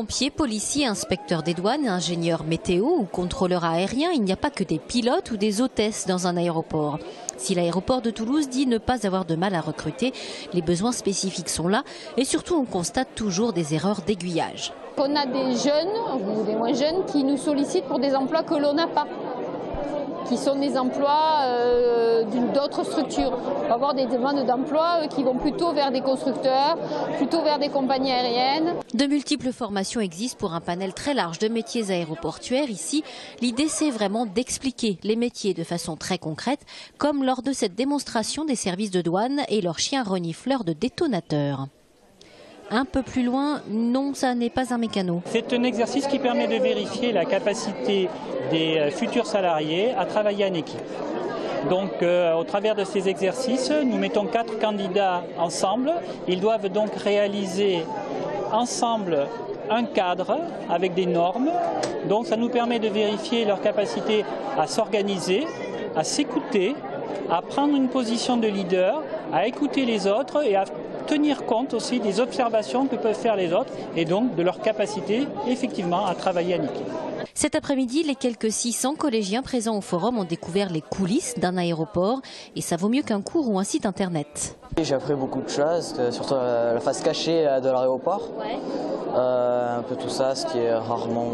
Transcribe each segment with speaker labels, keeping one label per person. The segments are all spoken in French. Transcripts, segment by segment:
Speaker 1: Pompiers, policiers, inspecteurs des douanes, ingénieurs météo ou contrôleurs aériens, il n'y a pas que des pilotes ou des hôtesses dans un aéroport. Si l'aéroport de Toulouse dit ne pas avoir de mal à recruter, les besoins spécifiques sont là et surtout on constate toujours des erreurs d'aiguillage.
Speaker 2: On a des jeunes ou des moins jeunes qui nous sollicitent pour des emplois que l'on n'a pas, qui sont des emplois d'autres structures. On va avoir des demandes d'emploi qui vont plutôt vers des constructeurs, plutôt vers des compagnies aériennes.
Speaker 1: De multiples formations existent pour un panel très large de métiers aéroportuaires. Ici, l'idée c'est vraiment d'expliquer les métiers de façon très concrète, comme lors de cette démonstration des services de douane et leurs chiens renifleurs de détonateurs. Un peu plus loin, non, ça n'est pas un mécano.
Speaker 3: C'est un exercice qui permet de vérifier la capacité des futurs salariés à travailler en équipe. Donc, au travers de ces exercices, nous mettons 4 candidats ensemble. Ils doivent donc réaliser ensemble un cadre avec des normes. Donc, ça nous permet de vérifier leur capacité à s'organiser, à s'écouter, à prendre une position de leader, à écouter les autres et à tenir compte aussi des observations que peuvent faire les autres et donc de leur capacité effectivement à travailler en équipe.
Speaker 1: Cet après-midi, les quelques 600 collégiens présents au forum ont découvert les coulisses d'un aéroport et ça vaut mieux qu'un cours ou un site internet.
Speaker 4: J'ai appris beaucoup de choses, surtout la face cachée de l'aéroport, un peu tout ça, ce qui est rarement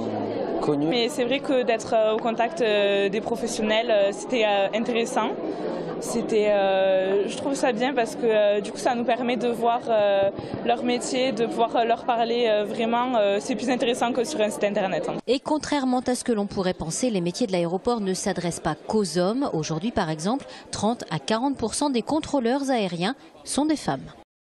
Speaker 4: connu.
Speaker 5: Mais c'est vrai que d'être au contact des professionnels, c'était intéressant. Je trouve ça bien parce que du coup ça nous permet de voir leur métier, de pouvoir leur parler vraiment, c'est plus intéressant que sur un site internet.
Speaker 1: Et contrairement à ce que l'on pourrait penser, les métiers de l'aéroport ne s'adressent pas qu'aux hommes. Aujourd'hui par exemple, 30 à 40% des contrôleurs aériens sont des femmes.